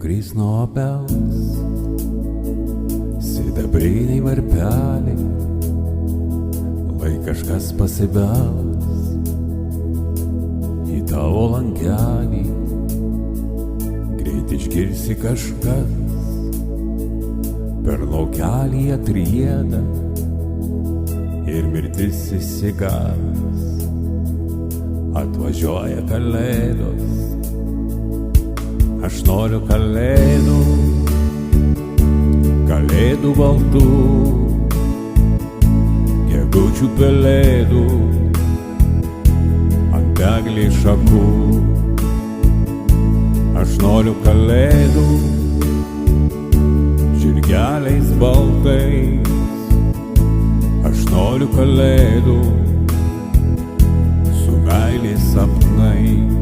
nukris nuo obels, sidabriniai varpeliai, lai kažkas pasibels į tavo langelį, greit išgirsi kažkas per laukelį atrieda ir mirtis įsigas. Atvažiuoja kalėdos, aš noriu kalėdų, kalėdų baltų, gegučių pelėdų ant eglės šakų. Aš noriu kalėdų, žirgeliais baltais, aš noriu kalėdų, su meilės sapnais.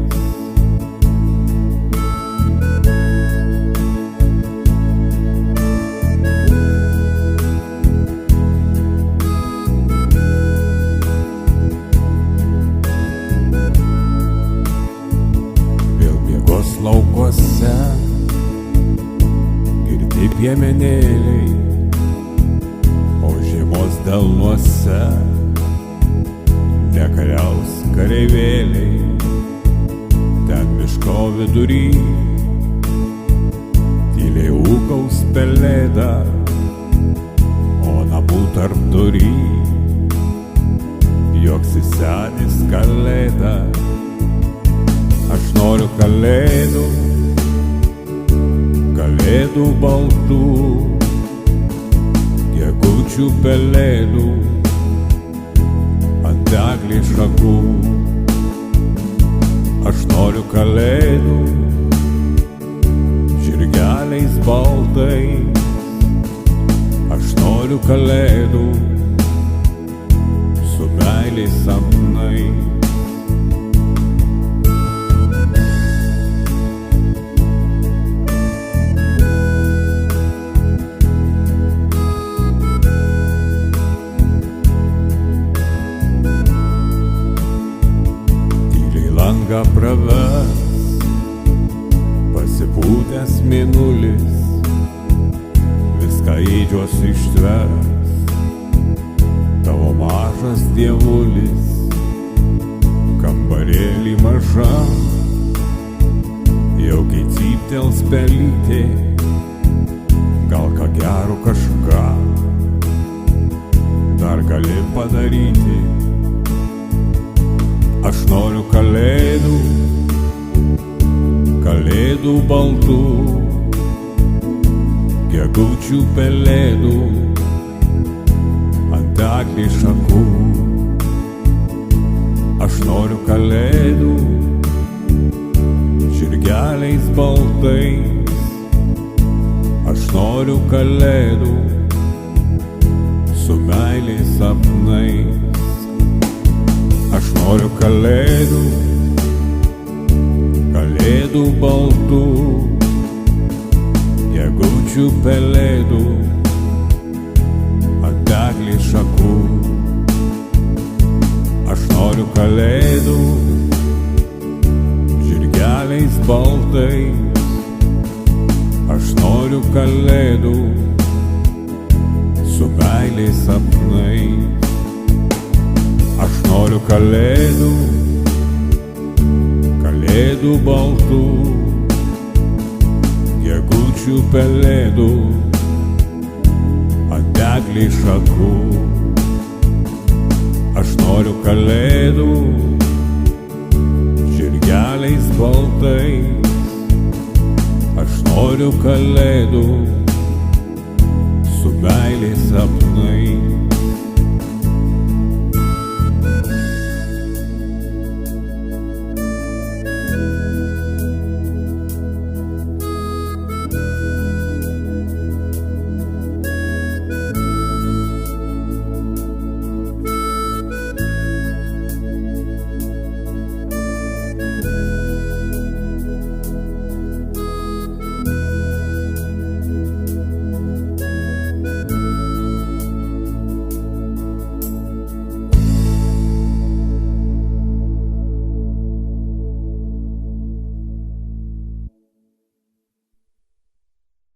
Vėl miegos laukuose, girti piemenėliai, o žiemos delnuose nekariaus kareivėliai. Ten miško vidury tyliai ūkaus pelėda, o namų tarp durį joks senis kalėda. Aš noriu kalėdų, kalėdų baltų, gegučių pelėdų ant eglės šakų. Aš noriu kalėdų, žirgeliais baltais, aš noriu kalėdų, su meilės sapnais. Langą pravers, pasipūtęs mėnulis, viską ėdžios ištvers, tavo mažas dievulis, kambarėlį maža, jaukiai cyptels pelytė, gal ką gero kažką dar gali padaryti. Aš noriu kalėdų, kalėdų baltų, gegučių pelėdų ant eglės šakų. Aš noriu kalėdų, žirgeliais baltais, aš noriu kalėdų, su meilės sapnais. Aš noriu kalėdų, kalėdų baltų, gegučių pelėdų ant eglės šakų. Aš noriu kalėdų, žirgeliais baltais, aš noriu kalėdų, su meilės sapnais. Aš noriu kalėdų, kalėdų baltų, gegučių pelėdų ant eglės šakų. Aš noriu kalėdų, žirgeliais baltais, aš noriu kalėdų, su meilės sapnais.